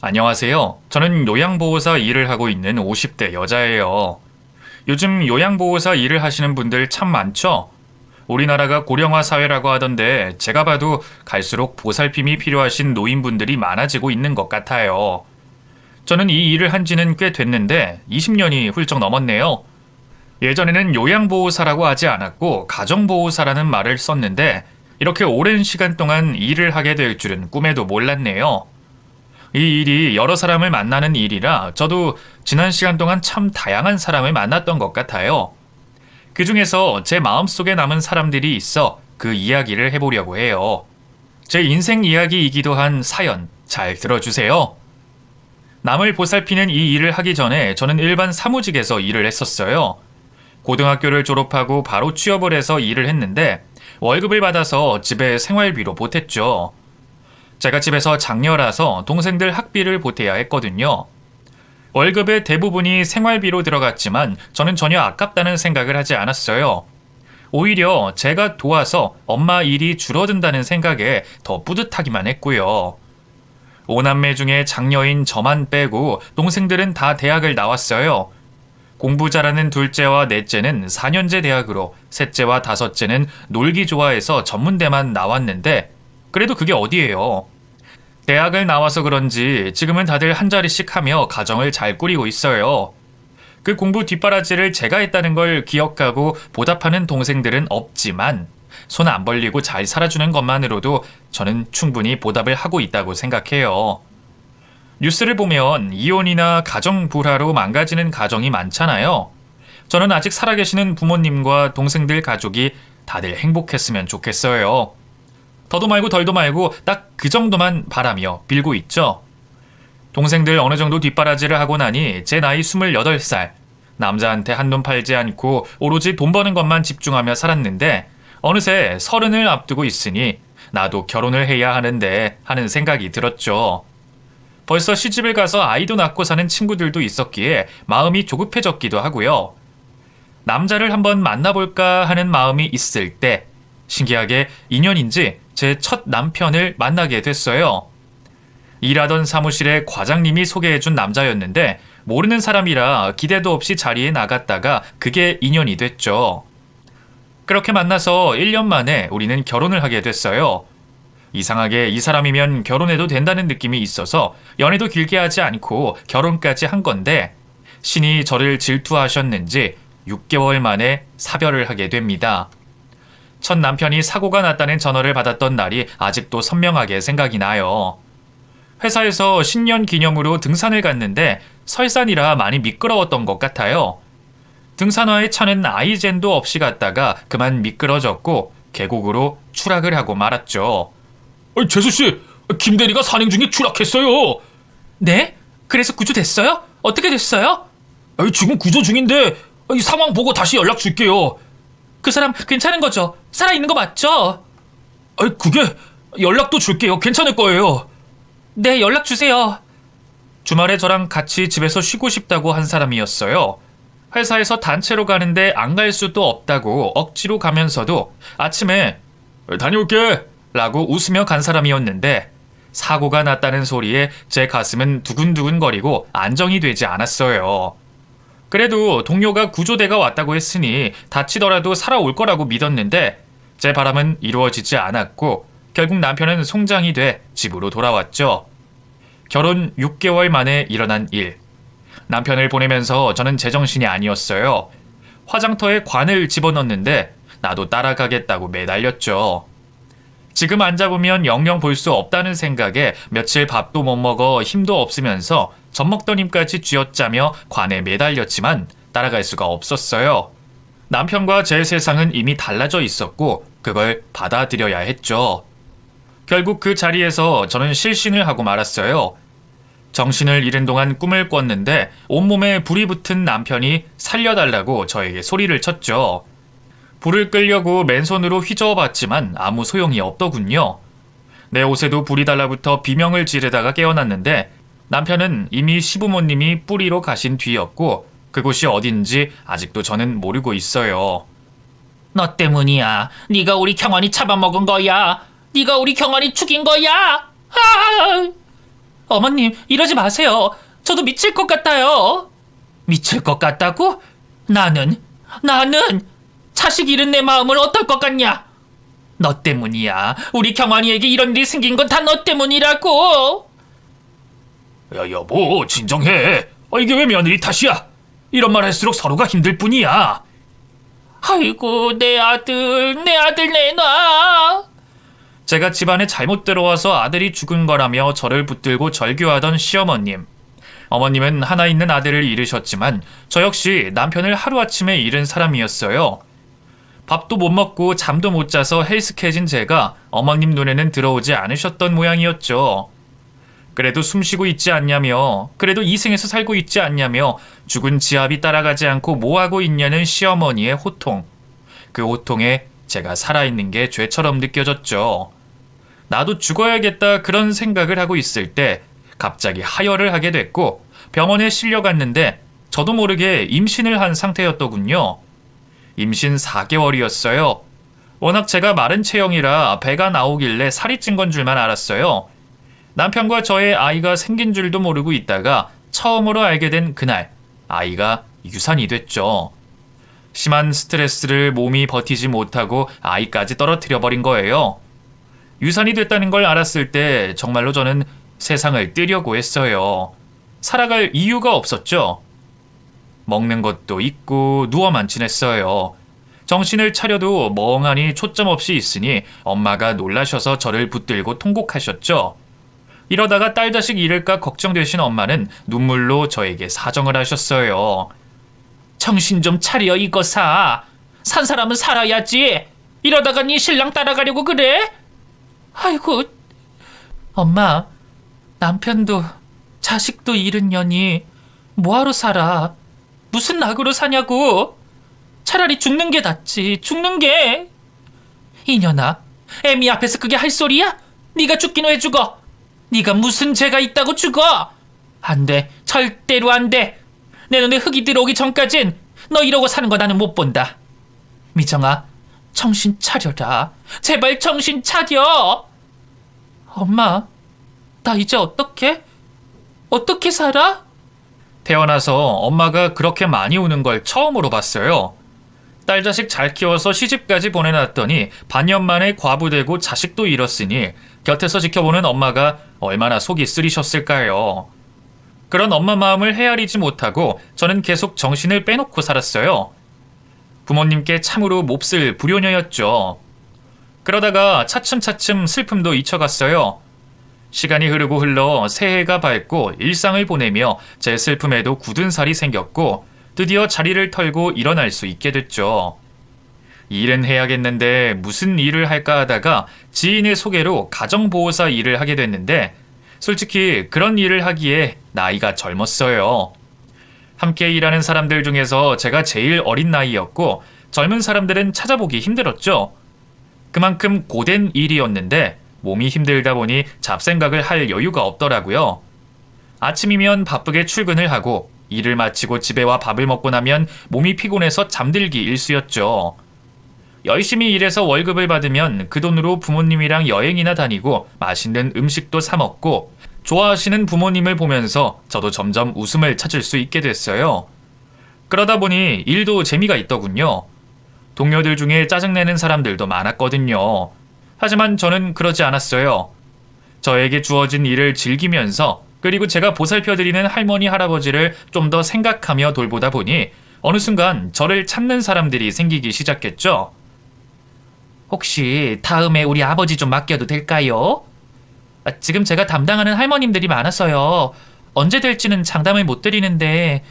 안녕하세요. 저는 요양보호사 일을 하고 있는 50대 여자예요. 요즘 요양보호사 일을 하시는 분들 참 많죠? 우리나라가 고령화 사회라고 하던데 제가 봐도 갈수록 보살핌이 필요하신 노인분들이 많아지고 있는 것 같아요. 저는 이 일을 한 지는 꽤 됐는데 20년이 훌쩍 넘었네요. 예전에는 요양보호사라고 하지 않았고 가정보호사라는 말을 썼는데 이렇게 오랜 시간 동안 일을 하게 될 줄은 꿈에도 몰랐네요. 이 일이 여러 사람을 만나는 일이라 저도 지난 시간 동안 참 다양한 사람을 만났던 것 같아요. 그 중에서 제 마음속에 남은 사람들이 있어 그 이야기를 해보려고 해요. 제 인생 이야기이기도 한 사연 잘 들어주세요. 남을 보살피는 이 일을 하기 전에 저는 일반 사무직에서 일을 했었어요. 고등학교를 졸업하고 바로 취업을 해서 일을 했는데 월급을 받아서 집에 생활비로 보탰죠. 제가 집에서 장녀라서 동생들 학비를 보태야 했거든요. 월급의 대부분이 생활비로 들어갔지만 저는 전혀 아깝다는 생각을 하지 않았어요. 오히려 제가 도와서 엄마 일이 줄어든다는 생각에 더 뿌듯하기만 했고요. 5남매 중에 장녀인 저만 빼고 동생들은 다 대학을 나왔어요. 공부 잘하는 둘째와 넷째는 4년제 대학으로, 셋째와 다섯째는 놀기 좋아해서 전문대만 나왔는데 그래도 그게 어디예요. 대학을 나와서 그런지 지금은 다들 한 자리씩 하며 가정을 잘 꾸리고 있어요. 그 공부 뒷바라지를 제가 했다는 걸 기억하고 보답하는 동생들은 없지만 손 안 벌리고 잘 살아주는 것만으로도 저는 충분히 보답을 하고 있다고 생각해요. 뉴스를 보면 이혼이나 가정 불화로 망가지는 가정이 많잖아요. 저는 아직 살아계시는 부모님과 동생들 가족이 다들 행복했으면 좋겠어요. 더도 말고 덜도 말고 딱 그 정도만 바라며 빌고 있죠. 동생들 어느 정도 뒷바라지를 하고 나니 제 나이 28살. 남자한테 한눈 팔지 않고 오로지 돈 버는 것만 집중하며 살았는데 어느새 30을 앞두고 있으니 나도 결혼을 해야 하는데 하는 생각이 들었죠. 벌써 시집을 가서 아이도 낳고 사는 친구들도 있었기에 마음이 조급해졌기도 하고요. 남자를 한번 만나볼까 하는 마음이 있을 때 신기하게 인연인지 제 첫 남편을 만나게 됐어요. 일하던 사무실에 과장님이 소개해준 남자였는데 모르는 사람이라 기대도 없이 자리에 나갔다가 그게 인연이 됐죠. 그렇게 만나서 1년 만에 우리는 결혼을 하게 됐어요. 이상하게 이 사람이면 결혼해도 된다는 느낌이 있어서 연애도 길게 하지 않고 결혼까지 한 건데 신이 저를 질투하셨는지 6개월 만에 사별을 하게 됩니다. 첫 남편이 사고가 났다는 전화를 받았던 날이 아직도 선명하게 생각이 나요. 회사에서 신년 기념으로 등산을 갔는데 설산이라 많이 미끄러웠던 것 같아요. 등산화에 차는 아이젠도 없이 갔다가 그만 미끄러졌고 계곡으로 추락을 하고 말았죠. 재수씨, 김대리가 산행 중에 추락했어요. 네? 그래서 구조됐어요? 어떻게 됐어요? 지금 구조 중인데 이 상황 보고 다시 연락 줄게요. 그 사람 괜찮은 거죠? 살아있는 거 맞죠? 그게 연락도 줄게요. 괜찮을 거예요. 네, 연락 주세요. 주말에 저랑 같이 집에서 쉬고 싶다고 한 사람이었어요. 회사에서 단체로 가는데 안 갈 수도 없다고 억지로 가면서도 아침에 다녀올게 라고 웃으며 간 사람이었는데 사고가 났다는 소리에 제 가슴은 두근두근거리고 안정이 되지 않았어요. 그래도 동료가 구조대가 왔다고 했으니 다치더라도 살아올 거라고 믿었는데 제 바람은 이루어지지 않았고 결국 남편은 송장이 돼 집으로 돌아왔죠. 결혼 6개월 만에 일어난 일. 남편을 보내면서 저는 제정신이 아니었어요. 화장터에 관을 집어넣는데 나도 따라가겠다고 매달렸죠. 지금 앉아보면 영영 볼 수 없다는 생각에 며칠 밥도 못 먹어 힘도 없으면서 젖 먹던 힘까지 쥐어짜며 관에 매달렸지만 따라갈 수가 없었어요. 남편과 제 세상은 이미 달라져 있었고 그걸 받아들여야 했죠. 결국 그 자리에서 저는 실신을 하고 말았어요. 정신을 잃은 동안 꿈을 꿨는데 온몸에 불이 붙은 남편이 살려달라고 저에게 소리를 쳤죠. 불을 끌려고 맨손으로 휘저어봤지만 아무 소용이 없더군요. 내 옷에도 불이 달라붙어 비명을 지르다가 깨어났는데 남편은 이미 시부모님이 뿌리로 가신 뒤였고 그곳이 어딘지 아직도 저는 모르고 있어요. 너 때문이야. 네가 우리 경환이 잡아먹은 거야. 네가 우리 경환이 죽인 거야. 어머님, 이러지 마세요. 저도 미칠 것 같아요. 미칠 것 같다고? 나는 자식 잃은 내 마음을 어떨 것 같냐? 너 때문이야. 우리 경환이에게 이런 일이 생긴 건 다 너 때문이라고. 야, 여보, 진정해. 이게 왜 며느리 탓이야? 이런 말 할수록 서로가 힘들 뿐이야. 아이고, 내 아들 내놔. 제가 집안에 잘못 들어와서 아들이 죽은 거라며 저를 붙들고 절규하던 시어머님. 어머님은 하나 있는 아들을 잃으셨지만 저 역시 남편을 하루아침에 잃은 사람이었어요. 밥도 못 먹고 잠도 못 자서 헬스케진 제가 어머님 눈에는 들어오지 않으셨던 모양이었죠. 그래도 숨쉬고 있지 않냐며, 그래도 이승에서 살고 있지 않냐며 죽은 지압이 따라가지 않고 뭐하고 있냐는 시어머니의 호통. 그 호통에 제가 살아있는 게 죄처럼 느껴졌죠. 나도 죽어야겠다 그런 생각을 하고 있을 때 갑자기 하혈을 하게 됐고 병원에 실려갔는데 저도 모르게 임신을 한 상태였더군요. 임신 4개월이었어요. 워낙 제가 마른 체형이라 배가 나오길래 살이 찐 건 줄만 알았어요. 남편과 저의 아이가 생긴 줄도 모르고 있다가 처음으로 알게 된 그날 아이가 유산이 됐죠. 심한 스트레스를 몸이 버티지 못하고 아이까지 떨어뜨려 버린 거예요. 유산이 됐다는 걸 알았을 때 정말로 저는 세상을 뜨려고 했어요. 살아갈 이유가 없었죠. 먹는 것도 있고 누워만 지냈어요. 정신을 차려도 멍하니 초점 없이 있으니 엄마가 놀라셔서 저를 붙들고 통곡하셨죠. 이러다가 딸 자식 잃을까 걱정되신 엄마는 눈물로 저에게 사정을 하셨어요. 정신 좀 차려, 이거사. 산 사람은 살아야지. 이러다가 네 신랑 따라가려고 그래? 아이고, 엄마, 남편도 자식도 잃은 년이 뭐하러 살아? 무슨 낙으로 사냐고. 차라리 죽는 게 낫지, 죽는 게. 이년아, 애미 앞에서 그게 할 소리야? 네가 죽긴 왜 죽어? 네가 무슨 죄가 있다고 죽어? 안 돼, 절대로 안 돼. 내 눈에 흙이 들어오기 전까진 너 이러고 사는 거 나는 못 본다. 미정아, 정신 차려라. 제발 정신 차려. 엄마, 나 이제 어떻게 살아? 태어나서 엄마가 그렇게 많이 우는 걸 처음으로 봤어요. 딸 자식 잘 키워서 시집까지 보내놨더니 반년 만에 과부되고 자식도 잃었으니 곁에서 지켜보는 엄마가 얼마나 속이 쓰리셨을까요. 그런 엄마 마음을 헤아리지 못하고 저는 계속 정신을 빼놓고 살았어요. 부모님께 참으로 몹쓸 불효녀였죠. 그러다가 차츰차츰 슬픔도 잊혀갔어요. 시간이 흐르고 흘러 새해가 밝고 일상을 보내며 제 슬픔에도 굳은 살이 생겼고 드디어 자리를 털고 일어날 수 있게 됐죠. 일은 해야겠는데 무슨 일을 할까 하다가 지인의 소개로 가정보호사 일을 하게 됐는데 솔직히 그런 일을 하기에 나이가 젊었어요. 함께 일하는 사람들 중에서 제가 제일 어린 나이였고 젊은 사람들은 찾아보기 힘들었죠. 그만큼 고된 일이었는데 몸이 힘들다 보니 잡생각을 할 여유가 없더라고요. 아침이면 바쁘게 출근을 하고 일을 마치고 집에 와 밥을 먹고 나면 몸이 피곤해서 잠들기 일쑤였죠. 열심히 일해서 월급을 받으면 그 돈으로 부모님이랑 여행이나 다니고 맛있는 음식도 사 먹고 좋아하시는 부모님을 보면서 저도 점점 웃음을 찾을 수 있게 됐어요. 그러다 보니 일도 재미가 있더군요. 동료들 중에 짜증내는 사람들도 많았거든요. 하지만 저는 그러지 않았어요. 저에게 주어진 일을 즐기면서 그리고 제가 보살펴드리는 할머니 할아버지를 좀 더 생각하며 돌보다 보니 어느 순간 저를 찾는 사람들이 생기기 시작했죠. 혹시 다음에 우리 아버지 좀 맡겨도 될까요? 지금 제가 담당하는 할머님들이 많아서요. 언제 될지는 장담을 못 드리는데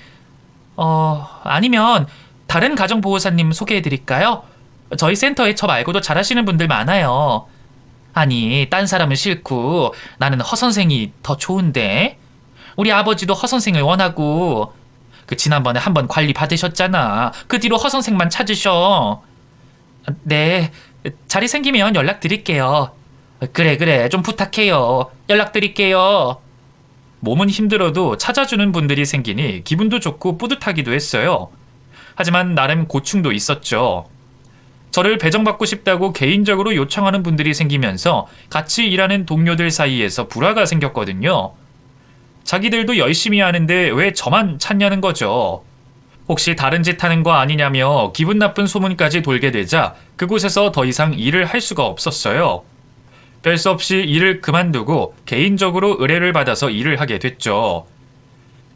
아니면 다른 가정보호사님 소개해드릴까요? 저희 센터에 저 말고도 잘하시는 분들 많아요. 아니, 딴 사람은 싫고 나는 허 선생이 더 좋은데. 우리 아버지도 허 선생을 원하고 그 지난번에 한번 관리 받으셨잖아. 그 뒤로 허 선생만 찾으셔. 네, 자리 생기면 연락드릴게요. 그래, 좀 부탁해요. 연락드릴게요. 몸은 힘들어도 찾아주는 분들이 생기니 기분도 좋고 뿌듯하기도 했어요. 하지만 나름 고충도 있었죠. 저를 배정받고 싶다고 개인적으로 요청하는 분들이 생기면서 같이 일하는 동료들 사이에서 불화가 생겼거든요. 자기들도 열심히 하는데 왜 저만 찾냐는 거죠. 혹시 다른 짓 하는 거 아니냐며 기분 나쁜 소문까지 돌게 되자 그곳에서 더 이상 일을 할 수가 없었어요. 별 수 없이 일을 그만두고 개인적으로 의뢰를 받아서 일을 하게 됐죠.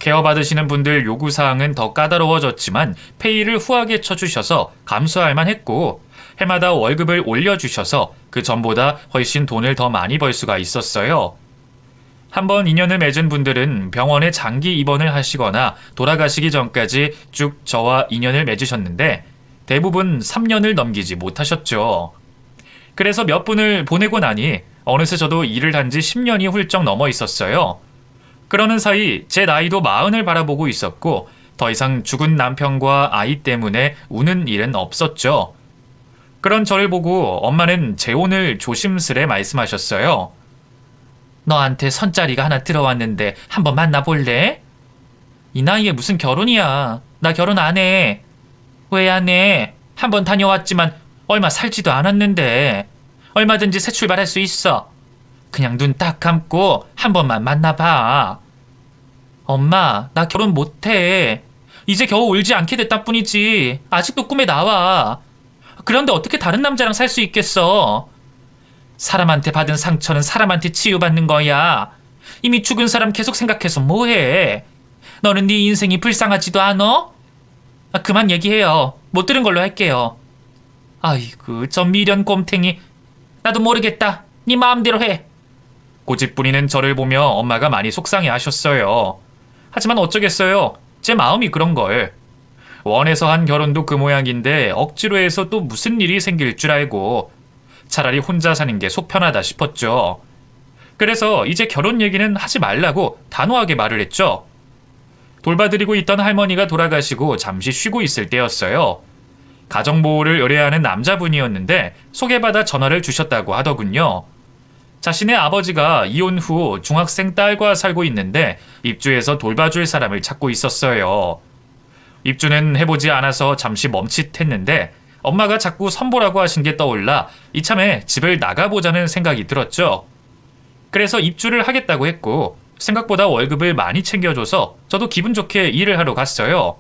케어받으시는 분들 요구사항은 더 까다로워졌지만 페이를 후하게 쳐주셔서 감수할 만했고 해마다 월급을 올려주셔서 그 전보다 훨씬 돈을 더 많이 벌 수가 있었어요. 한번 인연을 맺은 분들은 병원에 장기 입원을 하시거나 돌아가시기 전까지 쭉 저와 인연을 맺으셨는데 대부분 3년을 넘기지 못하셨죠. 그래서 몇 분을 보내고 나니 어느새 저도 일을 한 지 10년이 훌쩍 넘어 있었어요. 그러는 사이 제 나이도 40을 바라보고 있었고 더 이상 죽은 남편과 아이 때문에 우는 일은 없었죠. 그런 저를 보고 엄마는 재혼을 조심스레 말씀하셨어요. 너한테 선자리가 하나 들어왔는데 한번 만나볼래? 이 나이에 무슨 결혼이야. 나 결혼 안 해. 왜 안 해? 한번 다녀왔지만 얼마 살지도 않았는데. 얼마든지 새 출발할 수 있어. 그냥 눈 딱 감고 한 번만 만나봐. 엄마, 나 결혼 못해. 이제 겨우 울지 않게 됐다 뿐이지. 아직도 꿈에 나와. 그런데 어떻게 다른 남자랑 살 수 있겠어? 사람한테 받은 상처는 사람한테 치유받는 거야. 이미 죽은 사람 계속 생각해서 뭐해? 너는 네 인생이 불쌍하지도 않아? 그만 얘기해요. 못 들은 걸로 할게요. 아이고, 저 미련 곰탱이. 나도 모르겠다. 네 마음대로 해. 고집부리는 저를 보며 엄마가 많이 속상해 하셨어요. 하지만 어쩌겠어요. 제 마음이 그런 걸. 원해서 한 결혼도 그 모양인데 억지로 해서 또 무슨 일이 생길 줄 알고 차라리 혼자 사는 게 속 편하다 싶었죠. 그래서 이제 결혼 얘기는 하지 말라고 단호하게 말을 했죠. 돌봐드리고 있던 할머니가 돌아가시고 잠시 쉬고 있을 때였어요. 가정보호를 의뢰하는 남자분이었는데 소개받아 전화를 주셨다고 하더군요. 자신의 아버지가 이혼 후 중학생 딸과 살고 있는데 입주해서 돌봐줄 사람을 찾고 있었어요. 입주는 해보지 않아서 잠시 멈칫했는데 엄마가 자꾸 선보라고 하신 게 떠올라 이참에 집을 나가보자는 생각이 들었죠. 그래서 입주를 하겠다고 했고 생각보다 월급을 많이 챙겨줘서 저도 기분 좋게 일을 하러 갔어요.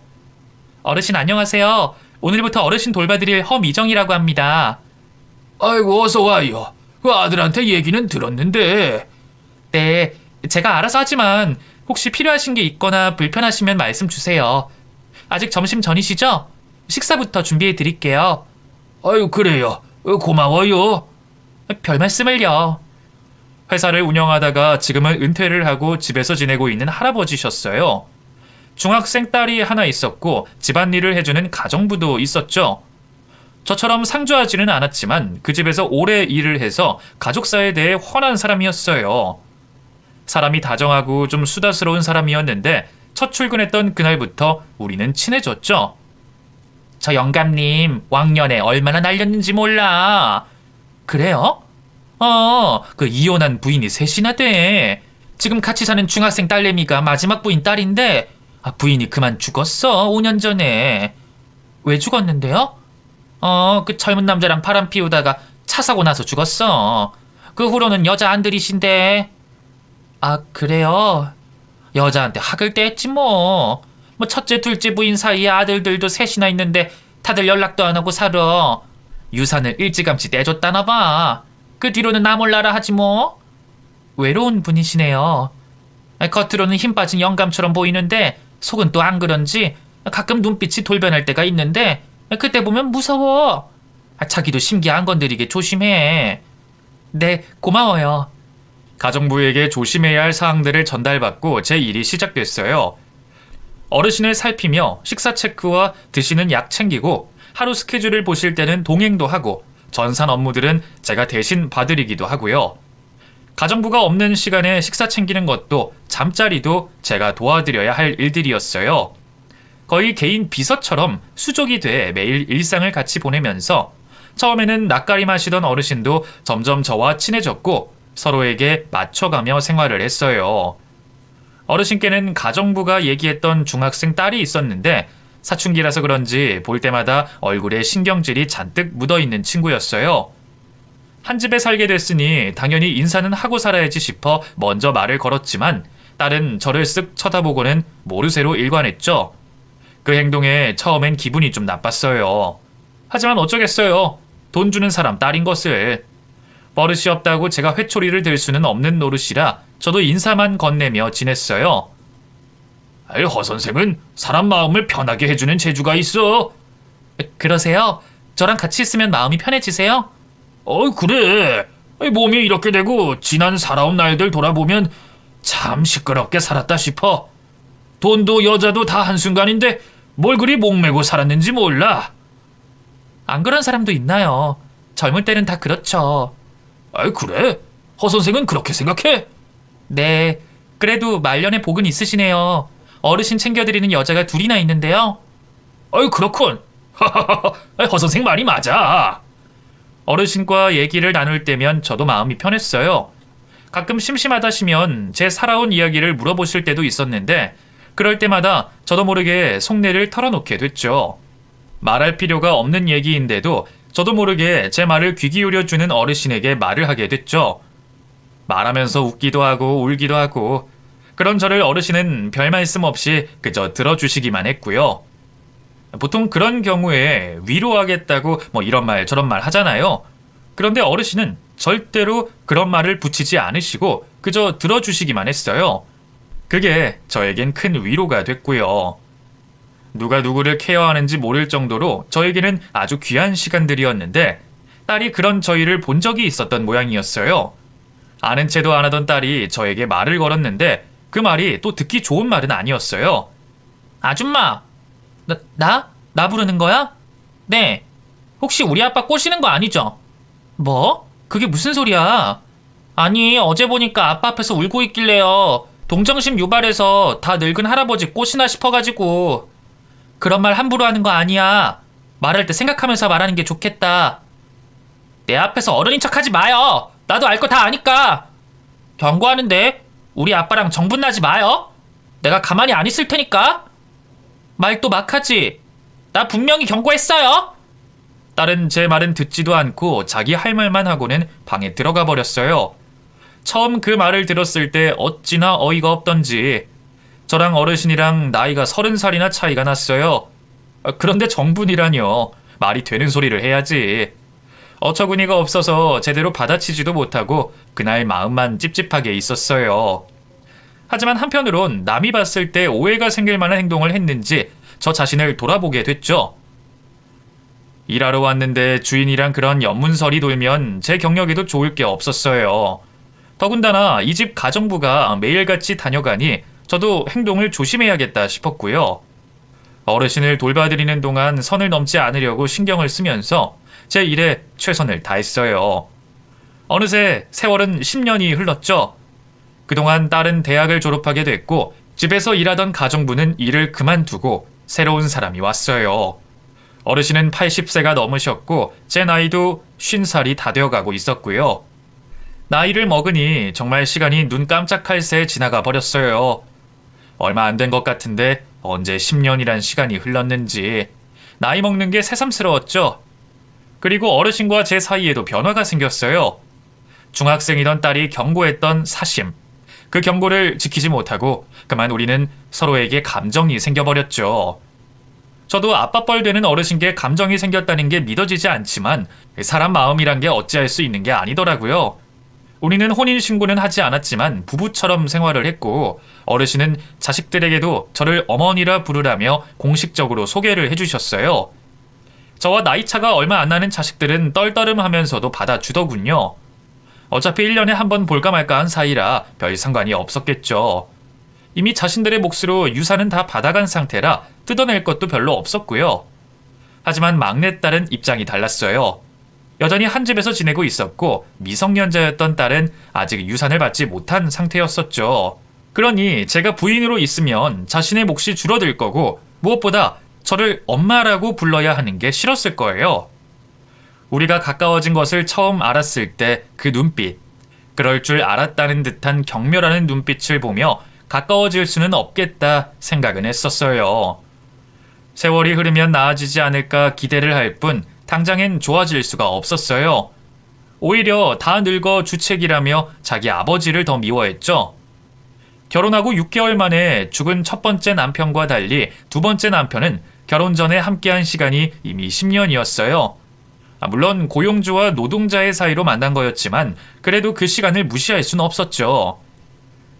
어르신 안녕하세요. 오늘부터 어르신 돌봐드릴 허미정이라고 합니다. 아이고 어서 와요. 그 아들한테 얘기는 들었는데. 네, 제가 알아서 하지만 혹시 필요하신 게 있거나 불편하시면 말씀 주세요. 아직 점심 전이시죠? 식사부터 준비해 드릴게요. 아유 그래요. 고마워요. 별 말씀을요. 회사를 운영하다가 지금은 은퇴를 하고 집에서 지내고 있는 할아버지셨어요. 중학생 딸이 하나 있었고 집안일을 해주는 가정부도 있었죠. 저처럼 상주하지는 않았지만 그 집에서 오래 일을 해서 가족사에 대해 훤한 사람이었어요. 사람이 다정하고 좀 수다스러운 사람이었는데 첫 출근했던 그날부터 우리는 친해졌죠. 저 영감님 왕년에 얼마나 날렸는지 몰라. 그래요? 그 이혼한 부인이 셋이나 돼. 지금 같이 사는 중학생 딸내미가 마지막 부인 딸인데 부인이 그만 죽었어. 5년 전에. 왜 죽었는데요? 그 젊은 남자랑 바람 피우다가 차 사고 나서 죽었어. 그 후로는 여자 안 들이신데. 그래요? 여자한테 학을 떼했지 뭐. 첫째 둘째 부인 사이에 아들들도 셋이나 있는데 다들 연락도 안 하고 살아. 유산을 일찌감치 떼줬다나 봐. 그 뒤로는 나 몰라라 하지 뭐. 외로운 분이시네요. 겉으로는 힘 빠진 영감처럼 보이는데 속은 또 안 그런지 가끔 눈빛이 돌변할 때가 있는데 그때 보면 무서워. 자기도 심기 안 건드리게 조심해. 네, 고마워요. 가정부에게 조심해야 할 사항들을 전달받고 제 일이 시작됐어요. 어르신을 살피며 식사 체크와 드시는 약 챙기고 하루 스케줄을 보실 때는 동행도 하고 전산 업무들은 제가 대신 봐드리기도 하고요. 가정부가 없는 시간에 식사 챙기는 것도 잠자리도 제가 도와드려야 할 일들이었어요. 거의 개인 비서처럼 수족이 돼 매일 일상을 같이 보내면서 처음에는 낯가림 하시던 어르신도 점점 저와 친해졌고 서로에게 맞춰가며 생활을 했어요. 어르신께는 가정부가 얘기했던 중학생 딸이 있었는데 사춘기라서 그런지 볼 때마다 얼굴에 신경질이 잔뜩 묻어있는 친구였어요. 한 집에 살게 됐으니 당연히 인사는 하고 살아야지 싶어 먼저 말을 걸었지만 딸은 저를 쓱 쳐다보고는 모르쇠로 일관했죠. 그 행동에 처음엔 기분이 좀 나빴어요. 하지만 어쩌겠어요. 돈 주는 사람 딸인 것을. 버릇이 없다고 제가 회초리를 들 수는 없는 노릇이라 저도 인사만 건네며 지냈어요. 아이, 허 선생은 사람 마음을 편하게 해주는 재주가 있어. 그러세요? 저랑 같이 있으면 마음이 편해지세요? 그래. 아이, 몸이 이렇게 되고 지난 살아온 날들 돌아보면 참 시끄럽게 살았다 싶어. 돈도 여자도 다 한순간인데 뭘 그리 목매고 살았는지 몰라. 안 그런 사람도 있나요? 젊을 때는 다 그렇죠. 아이, 그래? 허 선생은 그렇게 생각해? 네, 그래도 말년에 복은 있으시네요. 어르신 챙겨드리는 여자가 둘이나 있는데요. 아이, 그렇군. 아이, 허 선생 말이 맞아. 어르신과 얘기를 나눌 때면 저도 마음이 편했어요. 가끔 심심하다시면 제 살아온 이야기를 물어보실 때도 있었는데 그럴 때마다 저도 모르게 속내를 털어놓게 됐죠. 말할 필요가 없는 얘기인데도 저도 모르게 제 말을 귀 기울여주는 어르신에게 말을 하게 됐죠. 말하면서 웃기도 하고 울기도 하고 그런 저를 어르신은 별 말씀 없이 그저 들어주시기만 했고요. 보통 그런 경우에 위로하겠다고 뭐 이런 말 저런 말 하잖아요. 그런데 어르신은 절대로 그런 말을 붙이지 않으시고 그저 들어주시기만 했어요. 그게 저에겐 큰 위로가 됐고요. 누가 누구를 케어하는지 모를 정도로 저에게는 아주 귀한 시간들이었는데 딸이 그런 저희를 본 적이 있었던 모양이었어요. 아는 체도 안 하던 딸이 저에게 말을 걸었는데 그 말이 또 듣기 좋은 말은 아니었어요. 아줌마, 나 부르는 거야? 네. 혹시 우리 아빠 꼬시는 거 아니죠? 뭐? 그게 무슨 소리야? 아니, 어제 보니까 아빠 앞에서 울고 있길래요. 동정심 유발해서 다 늙은 할아버지 꼬시나 싶어가지고. 그런 말 함부로 하는 거 아니야. 말할 때 생각하면서 말하는 게 좋겠다. 내 앞에서 어른인 척 하지 마요. 나도 알 거 다 아니까. 경고하는데 우리 아빠랑 정분나지 마요. 내가 가만히 안 있을 테니까. 말 또 막 하지. 나 분명히 경고했어요. 딸은 제 말은 듣지도 않고 자기 할 말만 하고는 방에 들어가 버렸어요. 처음 그 말을 들었을 때 어찌나 어이가 없던지. 저랑 어르신이랑 나이가 30살이나 차이가 났어요. 그런데 정분이라뇨. 말이 되는 소리를 해야지. 어처구니가 없어서 제대로 받아치지도 못하고 그날 마음만 찝찝하게 있었어요. 하지만 한편으론 남이 봤을 때 오해가 생길 만한 행동을 했는지 저 자신을 돌아보게 됐죠. 일하러 왔는데 주인이랑 그런 연문설이 돌면 제 경력에도 좋을 게 없었어요. 더군다나 이 집 가정부가 매일같이 다녀가니 저도 행동을 조심해야겠다 싶었고요. 어르신을 돌봐드리는 동안 선을 넘지 않으려고 신경을 쓰면서 제 일에 최선을 다했어요. 어느새 세월은 10년이 흘렀죠. 그동안 딸은 대학을 졸업하게 됐고 집에서 일하던 가정부는 일을 그만두고 새로운 사람이 왔어요. 어르신은 80세가 넘으셨고 제 나이도 50살이 다 되어가고 있었고요. 나이를 먹으니 정말 시간이 눈 깜짝할 새 지나가 버렸어요. 얼마 안 된 것 같은데 언제 10년이란 시간이 흘렀는지 나이 먹는 게 새삼스러웠죠. 그리고 어르신과 제 사이에도 변화가 생겼어요. 중학생이던 딸이 경고했던 사심. 그 경고를 지키지 못하고 그만 우리는 서로에게 감정이 생겨버렸죠. 저도 아빠뻘 되는 어르신께 감정이 생겼다는 게 믿어지지 않지만 사람 마음이란 게 어찌할 수 있는 게 아니더라고요. 우리는 혼인신고는 하지 않았지만 부부처럼 생활을 했고 어르신은 자식들에게도 저를 어머니라 부르라며 공식적으로 소개를 해주셨어요. 저와 나이차가 얼마 안 나는 자식들은 떨떠름하면서도 받아주더군요. 어차피 1년에 한 번 볼까 말까 한 사이라 별 상관이 없었겠죠. 이미 자신들의 몫으로 유산은 다 받아간 상태라 뜯어낼 것도 별로 없었고요. 하지만 막내딸은 입장이 달랐어요. 여전히 한 집에서 지내고 있었고 미성년자였던 딸은 아직 유산을 받지 못한 상태였었죠. 그러니 제가 부인으로 있으면 자신의 몫이 줄어들 거고 무엇보다 저를 엄마라고 불러야 하는 게 싫었을 거예요. 우리가 가까워진 것을 처음 알았을 때 그 눈빛, 그럴 줄 알았다는 듯한 경멸하는 눈빛을 보며 가까워질 수는 없겠다 생각은 했었어요. 세월이 흐르면 나아지지 않을까 기대를 할 뿐 당장엔 좋아질 수가 없었어요. 오히려 다 늙어 주책이라며 자기 아버지를 더 미워했죠. 결혼하고 6개월 만에 죽은 첫 번째 남편과 달리 두 번째 남편은 결혼 전에 함께한 시간이 이미 10년이었어요. 물론 고용주와 노동자의 사이로 만난 거였지만 그래도 그 시간을 무시할 수는 없었죠.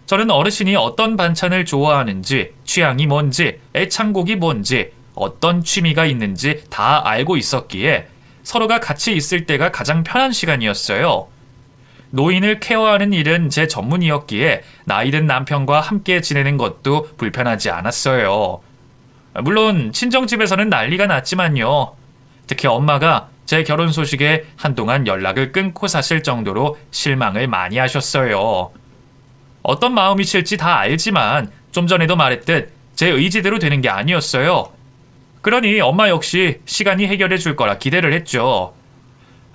저는 어르신이 어떤 반찬을 좋아하는지, 취향이 뭔지, 애창곡이 뭔지, 어떤 취미가 있는지 다 알고 있었기에 서로가 같이 있을 때가 가장 편한 시간이었어요. 노인을 케어하는 일은 제 전문이었기에 나이 든 남편과 함께 지내는 것도 불편하지 않았어요. 물론 친정집에서는 난리가 났지만요. 특히 엄마가 제 결혼 소식에 한동안 연락을 끊고 사실 정도로 실망을 많이 하셨어요. 어떤 마음이 실지 다 알지만 좀 전에도 말했듯 제 의지대로 되는 게 아니었어요. 그러니 엄마 역시 시간이 해결해 줄 거라 기대를 했죠.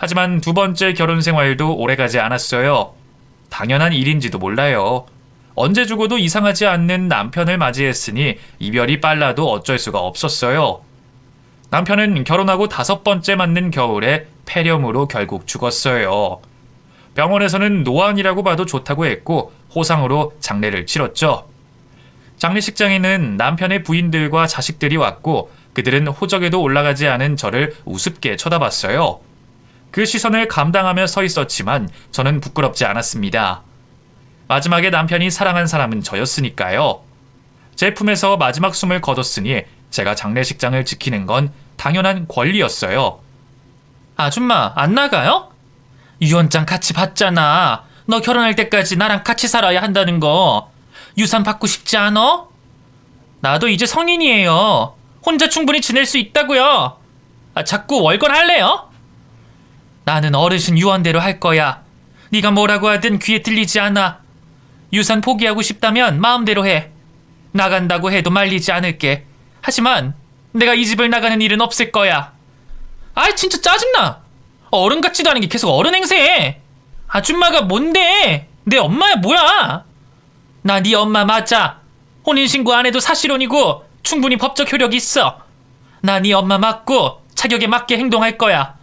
하지만 두 번째 결혼 생활도 오래가지 않았어요. 당연한 일인지도 몰라요. 언제 죽어도 이상하지 않는 남편을 맞이했으니 이별이 빨라도 어쩔 수가 없었어요. 남편은 결혼하고 5번째 맞는 겨울에 폐렴으로 결국 죽었어요. 병원에서는 노안이라고 봐도 좋다고 했고 호상으로 장례를 치렀죠. 장례식장에는 남편의 부인들과 자식들이 왔고 그들은 호적에도 올라가지 않은 저를 우습게 쳐다봤어요. 그 시선을 감당하며 서 있었지만 저는 부끄럽지 않았습니다. 마지막에 남편이 사랑한 사람은 저였으니까요. 제 품에서 마지막 숨을 거뒀으니 제가 장례식장을 지키는 건 당연한 권리였어요. 아줌마, 안 나가요? 유언장 같이 받잖아. 너 결혼할 때까지 나랑 같이 살아야 한다는 거. 유산 받고 싶지 않아? 나도 이제 성인이에요. 혼자 충분히 지낼 수 있다고요. 자꾸 월권 할래요? 나는 어르신 유언대로 할 거야. 네가 뭐라고 하든 귀에 들리지 않아. 유산 포기하고 싶다면 마음대로 해. 나간다고 해도 말리지 않을게. 하지만 내가 이 집을 나가는 일은 없을 거야. 아이 진짜 짜증나. 어른 같지도 않은 게 계속 어른 행세해. 아줌마가 뭔데? 내 엄마야 뭐야? 나 네 엄마 맞아. 혼인신고 안 해도 사실혼이고 충분히 법적 효력이 있어. 나 네 엄마 맞고 자격에 맞게 행동할 거야.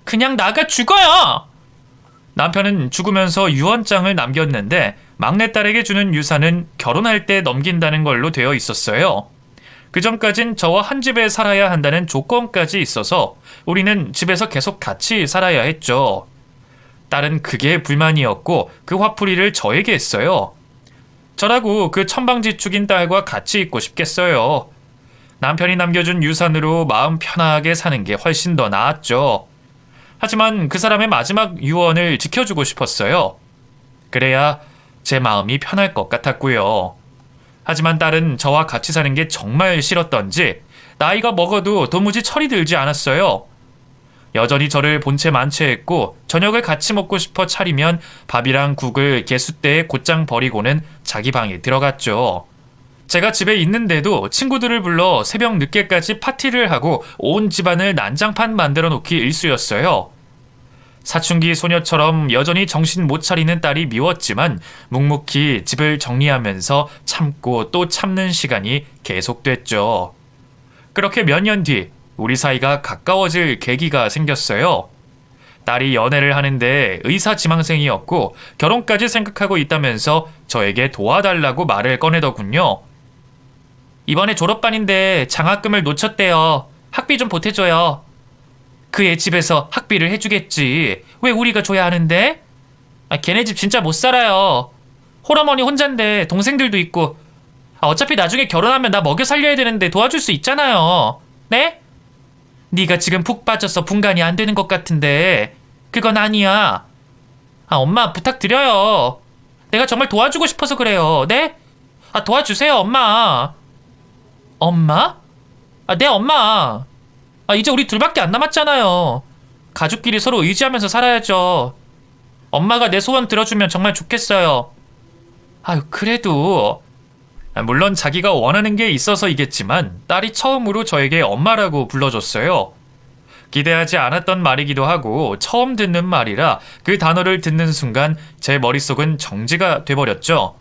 그냥 나가 죽어요. 남편은 죽으면서 유언장을 남겼는데 막내딸에게 주는 유산은 결혼할 때 넘긴다는 걸로 되어 있었어요. 그 전까진 저와 한 집에 살아야 한다는 조건까지 있어서 우리는 집에서 계속 같이 살아야 했죠. 딸은 그게 불만이었고 그 화풀이를 저에게 했어요. 저라고 그 천방지축인 딸과 같이 있고 싶겠어요. 남편이 남겨준 유산으로 마음 편하게 사는 게 훨씬 더 나았죠. 하지만 그 사람의 마지막 유언을 지켜주고 싶었어요. 그래야 제 마음이 편할 것 같았고요. 하지만 딸은 저와 같이 사는 게 정말 싫었던지 나이가 먹어도 도무지 철이 들지 않았어요. 여전히 저를 본체 만체했고 저녁을 같이 먹고 싶어 차리면 밥이랑 국을 개수대에 곧장 버리고는 자기 방에 들어갔죠. 제가 집에 있는데도 친구들을 불러 새벽 늦게까지 파티를 하고 온 집안을 난장판 만들어 놓기 일쑤였어요. 사춘기 소녀처럼 여전히 정신 못 차리는 딸이 미웠지만 묵묵히 집을 정리하면서 참고 또 참는 시간이 계속됐죠. 그렇게 몇 년 뒤 우리 사이가 가까워질 계기가 생겼어요. 딸이 연애를 하는데 의사 지망생이었고 결혼까지 생각하고 있다면서 저에게 도와달라고 말을 꺼내더군요. 이번에 졸업반인데 장학금을 놓쳤대요. 학비 좀 보태줘요. 그 애 집에서 학비를 해주겠지. 왜 우리가 줘야 하는데? 걔네 집 진짜 못 살아요. 홀어머니 혼잔데 동생들도 있고. 어차피 나중에 결혼하면 나 먹여 살려야 되는데 도와줄 수 있잖아요. 네? 네가 지금 푹 빠져서 분간이 안 되는 것 같은데 그건 아니야. 엄마 부탁드려요. 내가 정말 도와주고 싶어서 그래요. 네? 도와주세요 엄마. 엄마? 내 엄마. 이제 우리 둘밖에 안 남았잖아요. 가족끼리 서로 의지하면서 살아야죠. 엄마가 내 소원 들어주면 정말 좋겠어요. 그래도 물론 자기가 원하는 게 있어서이겠지만 딸이 처음으로 저에게 엄마라고 불러줬어요. 기대하지 않았던 말이기도 하고 처음 듣는 말이라 그 단어를 듣는 순간 제 머릿속은 정지가 돼버렸죠.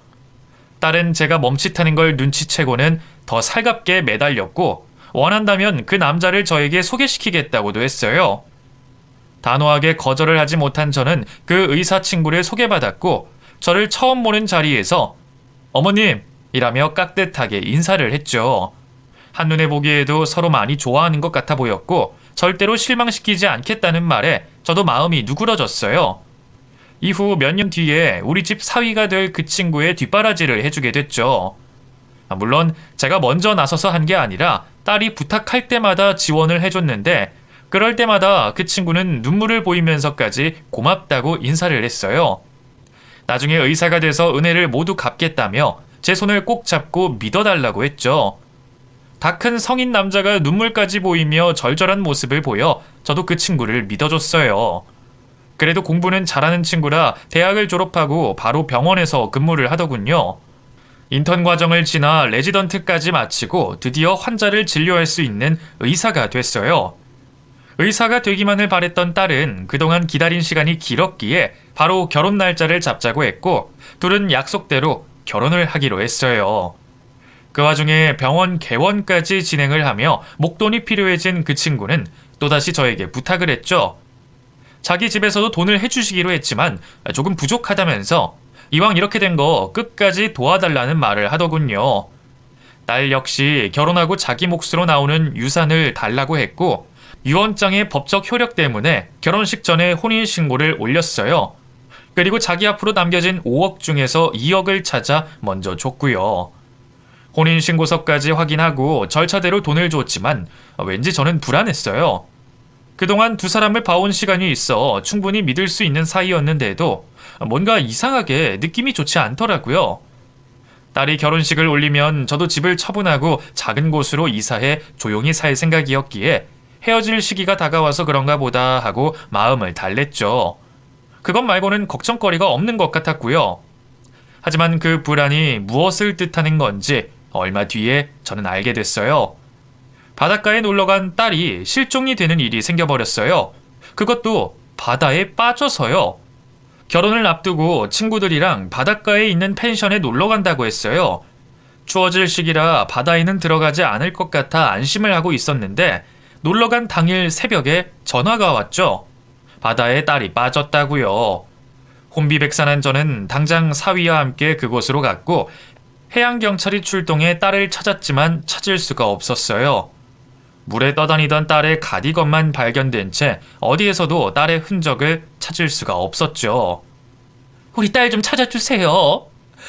딸은 제가 멈칫하는 걸 눈치채고는 더 살갑게 매달렸고 원한다면 그 남자를 저에게 소개시키겠다고도 했어요. 단호하게 거절을 하지 못한 저는 그 의사 친구를 소개받았고 저를 처음 보는 자리에서 어머님! 이라며 깍듯하게 인사를 했죠. 한눈에 보기에도 서로 많이 좋아하는 것 같아 보였고 절대로 실망시키지 않겠다는 말에 저도 마음이 누그러졌어요. 이후 몇 년 뒤에 우리 집 사위가 될 그 친구의 뒷바라지를 해주게 됐죠. 물론 제가 먼저 나서서 한 게 아니라 딸이 부탁할 때마다 지원을 해줬는데 그럴 때마다 그 친구는 눈물을 보이면서까지 고맙다고 인사를 했어요. 나중에 의사가 돼서 은혜를 모두 갚겠다며 제 손을 꼭 잡고 믿어달라고 했죠. 다 큰 성인 남자가 눈물까지 보이며 절절한 모습을 보여 저도 그 친구를 믿어줬어요. 그래도 공부는 잘하는 친구라 대학을 졸업하고 바로 병원에서 근무를 하더군요. 인턴 과정을 지나 레지던트까지 마치고 드디어 환자를 진료할 수 있는 의사가 됐어요. 의사가 되기만을 바랬던 딸은 그동안 기다린 시간이 길었기에 바로 결혼 날짜를 잡자고 했고 둘은 약속대로 결혼을 하기로 했어요. 그 와중에 병원 개원까지 진행을 하며 목돈이 필요해진 그 친구는 또다시 저에게 부탁을 했죠. 자기 집에서도 돈을 해주시기로 했지만 조금 부족하다면서 이왕 이렇게 된 거 끝까지 도와달라는 말을 하더군요. 딸 역시 결혼하고 자기 몫으로 나오는 유산을 달라고 했고 유언장의 법적 효력 때문에 결혼식 전에 혼인신고를 올렸어요. 그리고 자기 앞으로 남겨진 5억 중에서 2억을 찾아 먼저 줬고요. 혼인신고서까지 확인하고 절차대로 돈을 줬지만 왠지 저는 불안했어요. 그동안 두 사람을 봐온 시간이 있어 충분히 믿을 수 있는 사이였는데도 뭔가 이상하게 느낌이 좋지 않더라고요. 딸이 결혼식을 올리면 저도 집을 처분하고 작은 곳으로 이사해 조용히 살 생각이었기에 헤어질 시기가 다가와서 그런가 보다 하고 마음을 달랬죠. 그것 말고는 걱정거리가 없는 것 같았고요. 하지만 그 불안이 무엇을 뜻하는 건지 얼마 뒤에 저는 알게 됐어요. 바닷가에 놀러간 딸이 실종이 되는 일이 생겨버렸어요. 그것도 바다에 빠져서요. 결혼을 앞두고 친구들이랑 바닷가에 있는 펜션에 놀러 간다고 했어요. 추워질 시기라 바다에는 들어가지 않을 것 같아 안심을 하고 있었는데 놀러간 당일 새벽에 전화가 왔죠. 바다에 딸이 빠졌다고요. 혼비백산한 저는 당장 사위와 함께 그곳으로 갔고 해양경찰이 출동해 딸을 찾았지만 찾을 수가 없었어요. 물에 떠다니던 딸의 가디건만 발견된 채 어디에서도 딸의 흔적을 찾을 수가 없었죠. 우리 딸 좀 찾아주세요.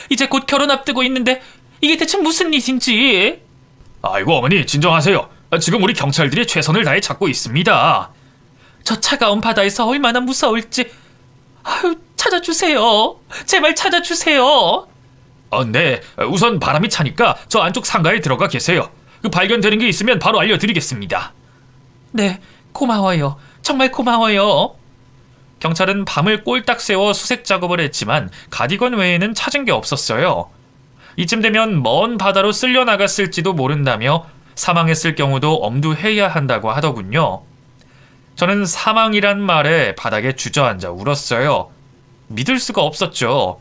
이제 곧 결혼 앞두고 있는데 이게 대체 무슨 일인지. 아이고 어머니 진정하세요. 지금 우리 경찰들이 최선을 다해 찾고 있습니다. 저 차가운 바다에서 얼마나 무서울지. 아유, 찾아주세요. 제발 찾아주세요. 네. 우선 바람이 차니까 저 안쪽 상가에 들어가 계세요. 발견되는 게 있으면 바로 알려드리겠습니다. 네, 고마워요. 정말 고마워요. 경찰은 밤을 꼴딱 새워 수색 작업을 했지만 가디건 외에는 찾은 게 없었어요. 이쯤 되면 먼 바다로 쓸려 나갔을지도 모른다며 사망했을 경우도 엄두해야 한다고 하더군요. 저는 사망이란 말에 바닥에 주저앉아 울었어요. 믿을 수가 없었죠.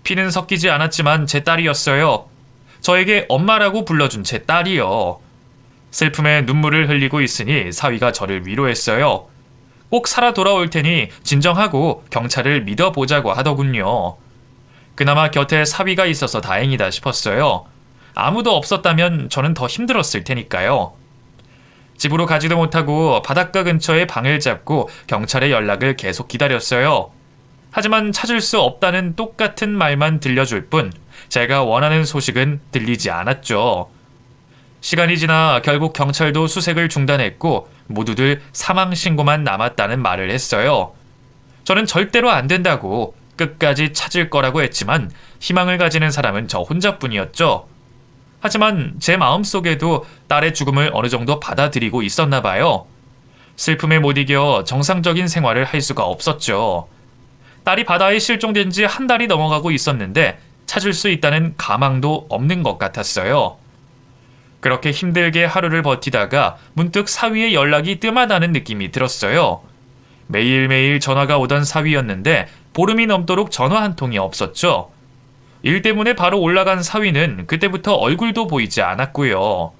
피는 섞이지 않았지만 제 딸이었어요. 저에게 엄마라고 불러준 제 딸이요. 슬픔에 눈물을 흘리고 있으니 사위가 저를 위로했어요. 꼭 살아 돌아올 테니 진정하고 경찰을 믿어보자고 하더군요. 그나마 곁에 사위가 있어서 다행이다 싶었어요. 아무도 없었다면 저는 더 힘들었을 테니까요. 집으로 가지도 못하고 바닷가 근처에 방을 잡고 경찰의 연락을 계속 기다렸어요. 하지만 찾을 수 없다는 똑같은 말만 들려줄 뿐 제가 원하는 소식은 들리지 않았죠. 시간이 지나 결국 경찰도 수색을 중단했고 모두들 사망신고만 남았다는 말을 했어요. 저는 절대로 안 된다고 끝까지 찾을 거라고 했지만 희망을 가지는 사람은 저 혼자뿐이었죠. 하지만 제 마음속에도 딸의 죽음을 어느 정도 받아들이고 있었나 봐요. 슬픔에 못 이겨 정상적인 생활을 할 수가 없었죠. 딸이 바다에 실종된 지 한 달이 넘어가고 있었는데 찾을 수 있다는 가망도 없는 것 같았어요. 그렇게 힘들게 하루를 버티다가 문득 사위의 연락이 뜸하다는 느낌이 들었어요. 매일매일 전화가 오던 사위였는데 보름이 넘도록 전화 한 통이 없었죠. 일 때문에 바로 올라간 사위는 그때부터 얼굴도 보이지 않았고요.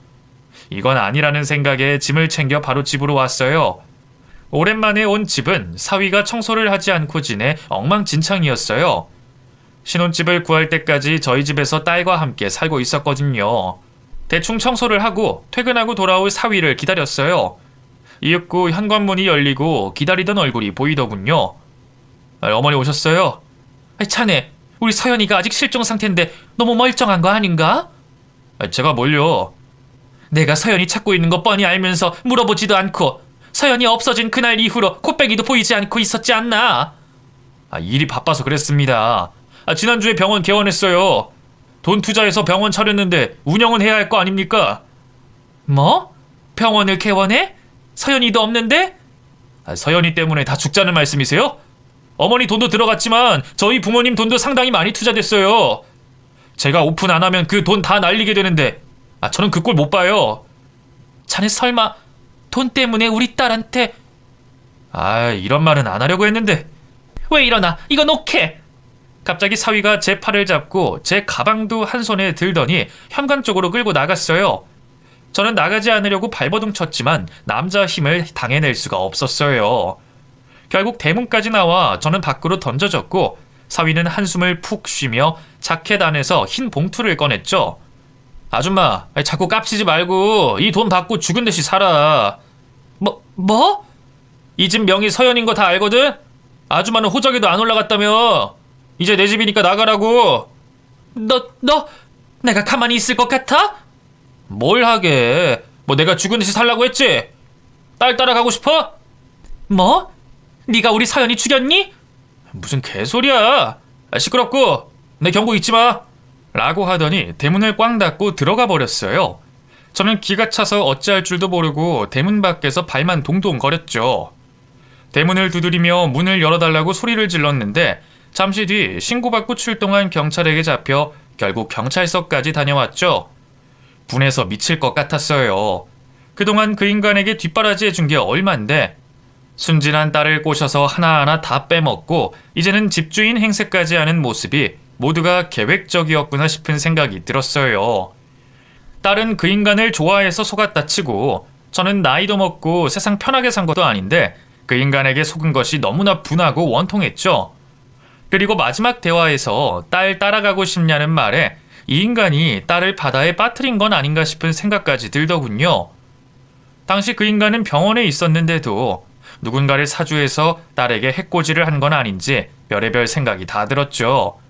이건 아니라는 생각에 짐을 챙겨 바로 집으로 왔어요. 오랜만에 온 집은 사위가 청소를 하지 않고 지내 엉망진창이었어요. 신혼집을 구할 때까지 저희 집에서 딸과 함께 살고 있었거든요. 대충 청소를 하고 퇴근하고 돌아올 사위를 기다렸어요. 이윽고 현관문이 열리고 기다리던 얼굴이 보이더군요. 어머니 오셨어요? 자네, 우리 서연이가 아직 실종 상태인데 너무 멀쩡한 거 아닌가? 제가 뭘요? 내가 서연이 찾고 있는 거 뻔히 알면서 물어보지도 않고 서연이 없어진 그날 이후로 코빼기도 보이지 않고 있었지 않나? 일이 바빠서 그랬습니다. 지난주에 병원 개원했어요. 돈 투자해서 병원 차렸는데 운영은 해야 할 거 아닙니까? 뭐? 병원을 개원해? 서연이도 없는데? 서연이 때문에 다 죽자는 말씀이세요? 어머니 돈도 들어갔지만 저희 부모님 돈도 상당히 많이 투자됐어요. 제가 오픈 안 하면 그 돈 다 날리게 되는데 저는 그 꼴 못 봐요. 자네 설마 돈 때문에 우리 딸한테... 이런 말은 안 하려고 했는데. 왜 이러나? 이거 놓게! 갑자기 사위가 제 팔을 잡고 제 가방도 한 손에 들더니 현관 쪽으로 끌고 나갔어요. 저는 나가지 않으려고 발버둥 쳤지만 남자 힘을 당해낼 수가 없었어요. 결국 대문까지 나와 저는 밖으로 던져졌고 사위는 한숨을 푹 쉬며 자켓 안에서 흰 봉투를 꺼냈죠. 아줌마, 자꾸 깝치지 말고 이 돈 받고 죽은 듯이 살아. 뭐? 이 집 명의 서연인 거 다 알거든? 아줌마는 호적에도 안 올라갔다며. 이제 내 집이니까 나가라고. 너 내가 가만히 있을 것 같아? 뭘 하게. 내가 죽은 듯이 살라고 했지? 딸 따라가고 싶어? 뭐? 네가 우리 서연이 죽였니? 무슨 개소리야. 시끄럽고 내 경고 잊지 마. 라고 하더니 대문을 꽝 닫고 들어가 버렸어요. 저는 기가 차서 어찌할 줄도 모르고 대문 밖에서 발만 동동 거렸죠. 대문을 두드리며 문을 열어달라고 소리를 질렀는데 잠시 뒤 신고받고 출동한 경찰에게 잡혀 결국 경찰서까지 다녀왔죠. 분해서 미칠 것 같았어요. 그동안 그 인간에게 뒷바라지 해준 게 얼만데 순진한 딸을 꼬셔서 하나하나 다 빼먹고 이제는 집주인 행세까지 하는 모습이 모두가 계획적이었구나 싶은 생각이 들었어요. 딸은 그 인간을 좋아해서 속았다 치고 저는 나이도 먹고 세상 편하게 산 것도 아닌데 그 인간에게 속은 것이 너무나 분하고 원통했죠. 그리고 마지막 대화에서 딸 따라가고 싶냐는 말에 이 인간이 딸을 바다에 빠뜨린 건 아닌가 싶은 생각까지 들더군요. 당시 그 인간은 병원에 있었는데도 누군가를 사주해서 딸에게 해코지를 한 건 아닌지 별의별 생각이 다 들었죠.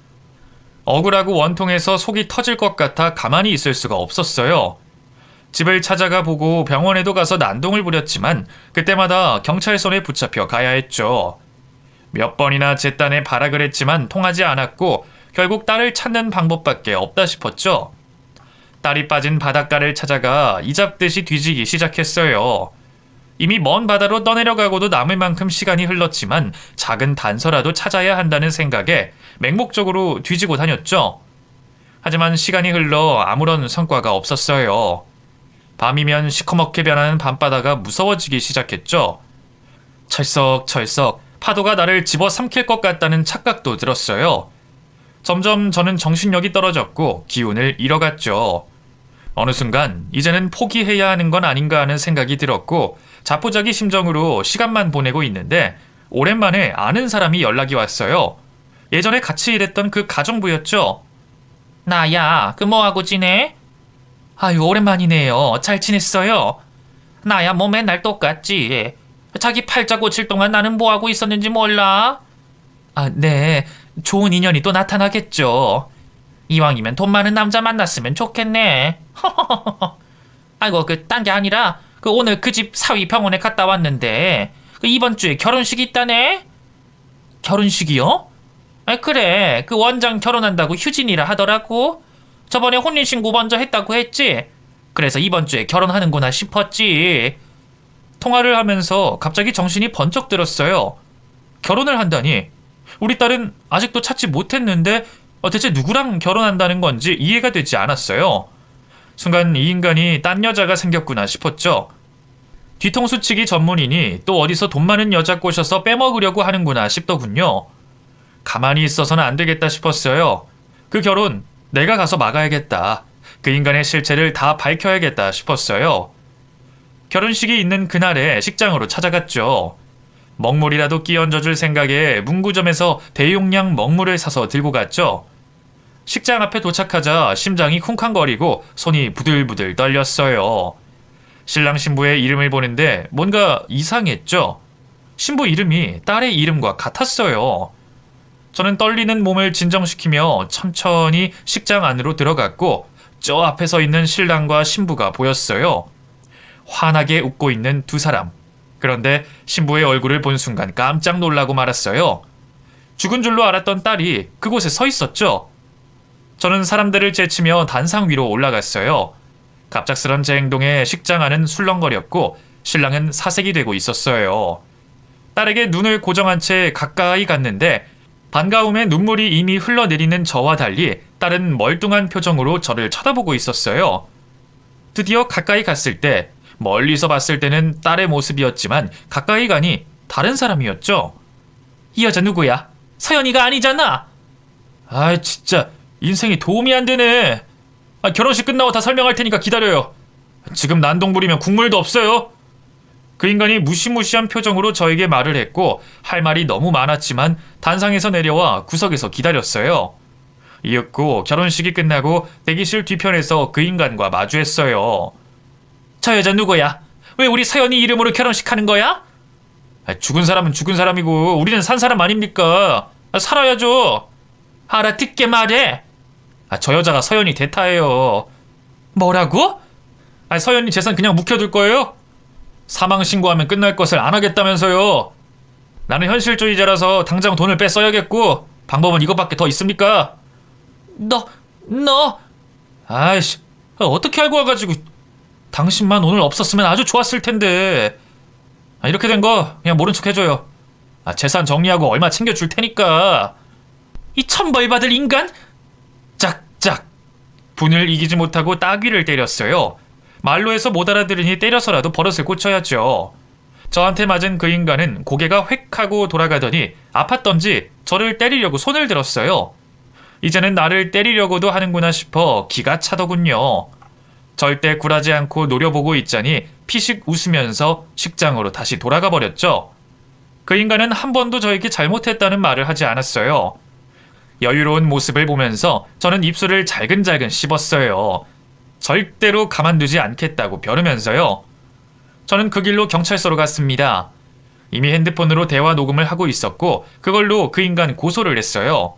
억울하고 원통해서 속이 터질 것 같아 가만히 있을 수가 없었어요. 집을 찾아가 보고 병원에도 가서 난동을 부렸지만 그때마다 경찰선에 붙잡혀 가야 했죠. 몇 번이나 제 딴에 발악을 했지만 통하지 않았고 결국 딸을 찾는 방법밖에 없다 싶었죠. 딸이 빠진 바닷가를 찾아가 이잡듯이 뒤지기 시작했어요. 이미 먼 바다로 떠내려가고도 남을 만큼 시간이 흘렀지만 작은 단서라도 찾아야 한다는 생각에 맹목적으로 뒤지고 다녔죠. 하지만 시간이 흘러 아무런 성과가 없었어요. 밤이면 시커멓게 변하는 밤바다가 무서워지기 시작했죠. 철썩철썩 파도가 나를 집어삼킬 것 같다는 착각도 들었어요. 점점 저는 정신력이 떨어졌고 기운을 잃어갔죠. 어느 순간 이제는 포기해야 하는 건 아닌가 하는 생각이 들었고 자포자기 심정으로 시간만 보내고 있는데 오랜만에 아는 사람이 연락이 왔어요. 예전에 같이 일했던 그 가정부였죠. 나야, 그 뭐하고 지내? 아유, 오랜만이네요. 잘 지냈어요? 나야 뭐 맨날 똑같지. 자기 팔자 고칠 동안 나는 뭐하고 있었는지 몰라? 네. 좋은 인연이 또 나타나겠죠. 이왕이면 돈 많은 남자 만났으면 좋겠네. 아이고, 딴 게 아니라 오늘 그 집 사위 병원에 갔다 왔는데 이번 주에 결혼식이 있다네? 결혼식이요? 그래, 그 원장 결혼한다고 휴진이라 하더라고. 저번에 혼인신고 먼저 했다고 했지? 그래서 이번 주에 결혼하는구나 싶었지. 통화를 하면서 갑자기 정신이 번쩍 들었어요. 결혼을 한다니. 우리 딸은 아직도 찾지 못했는데 대체 누구랑 결혼한다는 건지 이해가 되지 않았어요. 순간 이 인간이 딴 여자가 생겼구나 싶었죠. 뒤통수 치기 전문이니 또 어디서 돈 많은 여자 꼬셔서 빼먹으려고 하는구나 싶더군요. 가만히 있어서는 안 되겠다 싶었어요. 그 결혼 내가 가서 막아야겠다. 그 인간의 실체를 다 밝혀야겠다 싶었어요. 결혼식이 있는 그날에 식장으로 찾아갔죠. 먹물이라도 끼얹어줄 생각에 문구점에서 대용량 먹물을 사서 들고 갔죠. 식장 앞에 도착하자 심장이 쿵쾅거리고 손이 부들부들 떨렸어요. 신랑 신부의 이름을 보는데 뭔가 이상했죠. 신부 이름이 딸의 이름과 같았어요. 저는 떨리는 몸을 진정시키며 천천히 식장 안으로 들어갔고 저 앞에 서 있는 신랑과 신부가 보였어요. 환하게 웃고 있는 두 사람. 그런데 신부의 얼굴을 본 순간 깜짝 놀라고 말았어요. 죽은 줄로 알았던 딸이 그곳에 서 있었죠. 저는 사람들을 제치며 단상 위로 올라갔어요. 갑작스런 제 행동에 식장 안은 술렁거렸고 신랑은 사색이 되고 있었어요. 딸에게 눈을 고정한 채 가까이 갔는데 반가움에 눈물이 이미 흘러내리는 저와 달리 딸은 멀뚱한 표정으로 저를 쳐다보고 있었어요. 드디어 가까이 갔을 때 멀리서 봤을 때는 딸의 모습이었지만 가까이 가니 다른 사람이었죠. 이 여자 누구야? 서연이가 아니잖아. 아 진짜 인생이 도움이 안 되네. 결혼식 끝나고 다 설명할 테니까 기다려요. 지금 난동 부리면 국물도 없어요. 그 인간이 무시무시한 표정으로 저에게 말을 했고 할 말이 너무 많았지만 단상에서 내려와 구석에서 기다렸어요. 이윽고 결혼식이 끝나고 대기실 뒤편에서 그 인간과 마주했어요. 저 여자 누구야? 왜 우리 서연이 이름으로 결혼식 하는 거야? 죽은 사람은 죽은 사람이고 우리는 산 사람 아닙니까? 살아야죠. 알아듣게 말해. 저 여자가 서연이 대타예요. 뭐라고? 서연이 재산 그냥 묵혀둘 거예요? 사망 신고하면 끝날 것을 안 하겠다면서요. 나는 현실주의자라서 당장 돈을 뺏어야겠고 방법은 이것밖에 더 있습니까? 너 아이씨, 어떻게 알고 와가지고. 당신만 오늘 없었으면 아주 좋았을 텐데. 이렇게 된 거 그냥 모른 척 해줘요. 재산 정리하고 얼마 챙겨줄 테니까. 이 천벌 받을 인간? 짝짝. 분을 이기지 못하고 따귀를 때렸어요. 말로 해서 못 알아들으니 때려서라도 버릇을 고쳐야죠. 저한테 맞은 그 인간은 고개가 획 하고 돌아가더니 아팠던지 저를 때리려고 손을 들었어요. 이제는 나를 때리려고도 하는구나 싶어 기가 차더군요. 절대 굴하지 않고 노려보고 있자니 피식 웃으면서 식장으로 다시 돌아가 버렸죠. 그 인간은 한 번도 저에게 잘못했다는 말을 하지 않았어요. 여유로운 모습을 보면서 저는 입술을 잘근잘근 씹었어요. 절대로 가만두지 않겠다고 벼르면서요. 저는 그 길로 경찰서로 갔습니다. 이미 핸드폰으로 대화 녹음을 하고 있었고 그걸로 그 인간 고소를 했어요.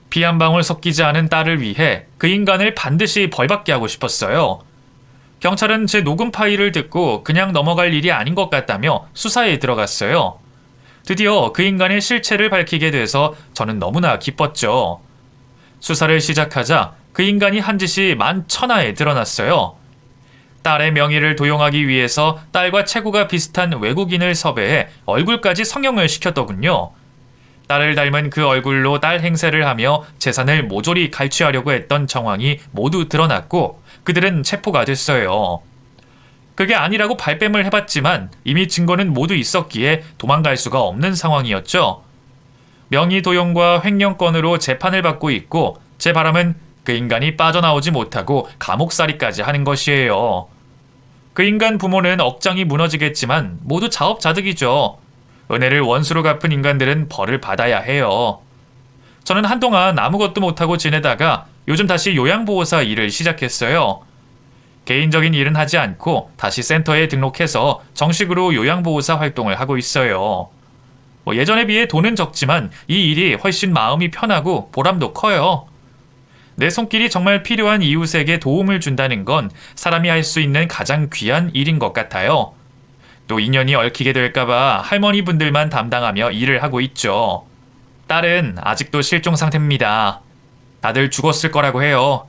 피 한 방울 섞이지 않은 딸을 위해 그 인간을 반드시 벌받게 하고 싶었어요. 경찰은 제 녹음 파일을 듣고 그냥 넘어갈 일이 아닌 것 같다며 수사에 들어갔어요. 드디어 그 인간의 실체를 밝히게 돼서 저는 너무나 기뻤죠. 수사를 시작하자 그 인간이 한 짓이 만천하에 드러났어요. 딸의 명의를 도용하기 위해서 딸과 체구가 비슷한 외국인을 섭외해 얼굴까지 성형을 시켰더군요. 딸을 닮은 그 얼굴로 딸 행세를 하며 재산을 모조리 갈취하려고 했던 정황이 모두 드러났고 그들은 체포가 됐어요. 그게 아니라고 발뺌을 해봤지만 이미 증거는 모두 있었기에 도망갈 수가 없는 상황이었죠. 명의 도용과 횡령건으로 재판을 받고 있고 제 바람은 그 인간이 빠져나오지 못하고 감옥살이까지 하는 것이에요. 그 인간 부모는 억장이 무너지겠지만 모두 자업자득이죠. 은혜를 원수로 갚은 인간들은 벌을 받아야 해요. 저는 한동안 아무것도 못하고 지내다가 요즘 다시 요양보호사 일을 시작했어요. 개인적인 일은 하지 않고 다시 센터에 등록해서 정식으로 요양보호사 활동을 하고 있어요. 예전에 비해 돈은 적지만 이 일이 훨씬 마음이 편하고 보람도 커요. 내 손길이 정말 필요한 이웃에게 도움을 준다는 건 사람이 할 수 있는 가장 귀한 일인 것 같아요. 또 인연이 얽히게 될까봐 할머니 분들만 담당하며 일을 하고 있죠. 딸은 아직도 실종 상태입니다. 다들 죽었을 거라고 해요.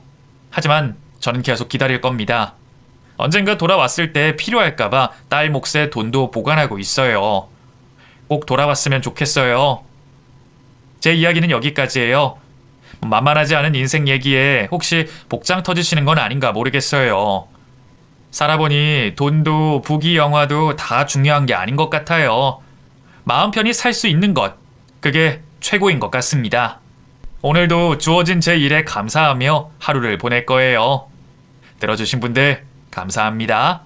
하지만 저는 계속 기다릴 겁니다. 언젠가 돌아왔을 때 필요할까봐 딸 몫에 돈도 보관하고 있어요. 꼭 돌아왔으면 좋겠어요. 제 이야기는 여기까지예요. 만만하지 않은 인생 얘기에 혹시 복장 터지시는 건 아닌가 모르겠어요. 살아보니 돈도 부귀 영화도 다 중요한 게 아닌 것 같아요. 마음 편히 살 수 있는 것, 그게 최고인 것 같습니다. 오늘도 주어진 제 일에 감사하며 하루를 보낼 거예요. 들어주신 분들 감사합니다.